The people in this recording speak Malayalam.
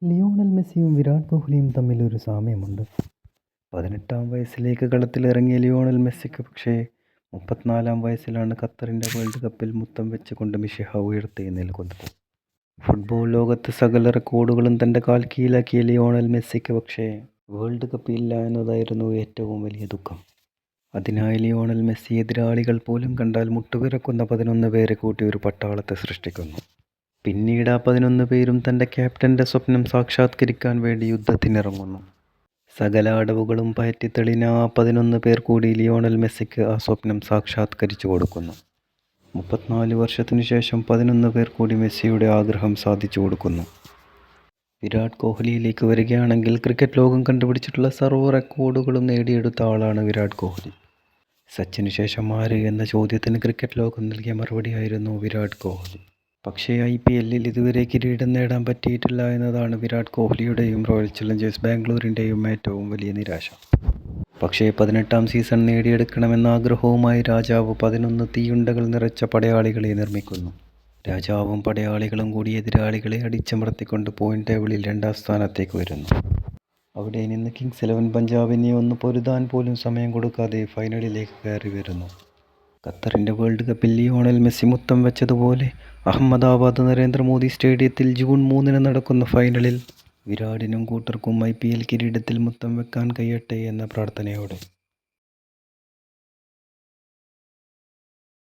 ലിയോണൽ മെസ്സിയും വിരാട് കോഹ്ലിയും തമ്മിലൊരു സാമ്യമുണ്ട്. 18-ാം വയസ്സിലേക്ക് കളത്തിലിറങ്ങിയ ലിയോണൽ മെസ്സിക്ക് പക്ഷേ 34-ാം വയസ്സിലാണ് ഖത്തറിൻ്റെ വേൾഡ് കപ്പിൽ മുത്തം വെച്ചുകൊണ്ട് മിശിഹ ഉയർത്തെഴുന്നേൽക്കുന്നത്. ഫുട്ബോൾ ലോകത്ത് സകല റെക്കോർഡുകളും തൻ്റെ കാൽ കീഴിലാക്കിയ ലിയോണൽ മെസ്സിക്ക് പക്ഷേ വേൾഡ് കപ്പ് ഇല്ല എന്നതായിരുന്നു ഏറ്റവും വലിയ ദുഃഖം. അതിനായി ലിയോണൽ മെസ്സി എതിരാളികൾ പോലും കണ്ടാൽ മുട്ടുവിറക്കുന്ന 11 പേരെ കൂട്ടി ഒരു പട്ടാളത്തെ സൃഷ്ടിക്കുന്നു. പിന്നീട് ആ 11 പേരും തൻ്റെ ക്യാപ്റ്റൻ്റെ സ്വപ്നം സാക്ഷാത്കരിക്കാൻ വേണ്ടി യുദ്ധത്തിനിറങ്ങുന്നു. സകല അടവുകളും പയറ്റിത്തെളിഞ്ഞ ആ 11 പേർ കൂടി ലിയോണൽ മെസ്സിക്ക് ആ സ്വപ്നം സാക്ഷാത്കരിച്ചു കൊടുക്കുന്നു. 34 വർഷത്തിനു ശേഷം 11 പേർ കൂടി മെസ്സിയുടെ ആഗ്രഹം സാധിച്ചു കൊടുക്കുന്നു. വിരാട് കോഹ്ലിയിലേക്ക് വരികയാണെങ്കിൽ ക്രിക്കറ്റ് ലോകം കണ്ടുപിടിച്ചിട്ടുള്ള സർവ്വ റെക്കോർഡുകളും നേടിയെടുത്ത ആളാണ് വിരാട് കോഹ്ലി. സച്ചിനു ശേഷം ആര് എന്ന ചോദ്യത്തിന് ക്രിക്കറ്റ് ലോകം നൽകിയ മറുപടിയായിരുന്നു വിരാട് കോഹ്ലി. പക്ഷേ IPLൽ ഇതുവരെ കിരീടം നേടാൻ പറ്റിയിട്ടില്ല എന്നതാണ് വിരാട് കോഹ്ലിയുടെയും റോയൽ ചലഞ്ചേഴ്സ് ബാംഗ്ലൂരിൻ്റെയും ഏറ്റവും വലിയ നിരാശ. പക്ഷേ 18-ാം സീസൺ നേടിയെടുക്കണമെന്ന ആഗ്രഹവുമായി രാജാവ് 11 തീയുണ്ടകൾ നിറച്ച പടയാളികളെ നിർമ്മിക്കുന്നു. രാജാവും പടയാളികളും കൂടി എതിരാളികളെ അടിച്ചമർത്തിക്കൊണ്ട് പോയിന്റ് ടേബിളിൽ 2-ാം സ്ഥാനത്തേക്ക് വരുന്നു. അവിടെ നിന്ന് കിങ്സ് 11 പഞ്ചാബിനെ ഒന്ന് പൊരുതാൻ പോലും സമയം കൊടുക്കാതെ ഫൈനലിലേക്ക് കയറി വരുന്നു. ഖത്തറിൻ്റെ വേൾഡ് കപ്പിൽ ലിയോണൽ മെസ്സി മുത്തം വെച്ചതുപോലെ അഹമ്മദാബാദ് നരേന്ദ്രമോദി സ്റ്റേഡിയത്തിൽ ജൂൺ 3-ന് നടക്കുന്ന ഫൈനലിൽ വിരാടിനും കൂട്ടർക്കും IPL കിരീടത്തിൽ മുത്തം വെക്കാൻ കഴിയട്ടെ എന്ന പ്രാർത്ഥനയോടെ.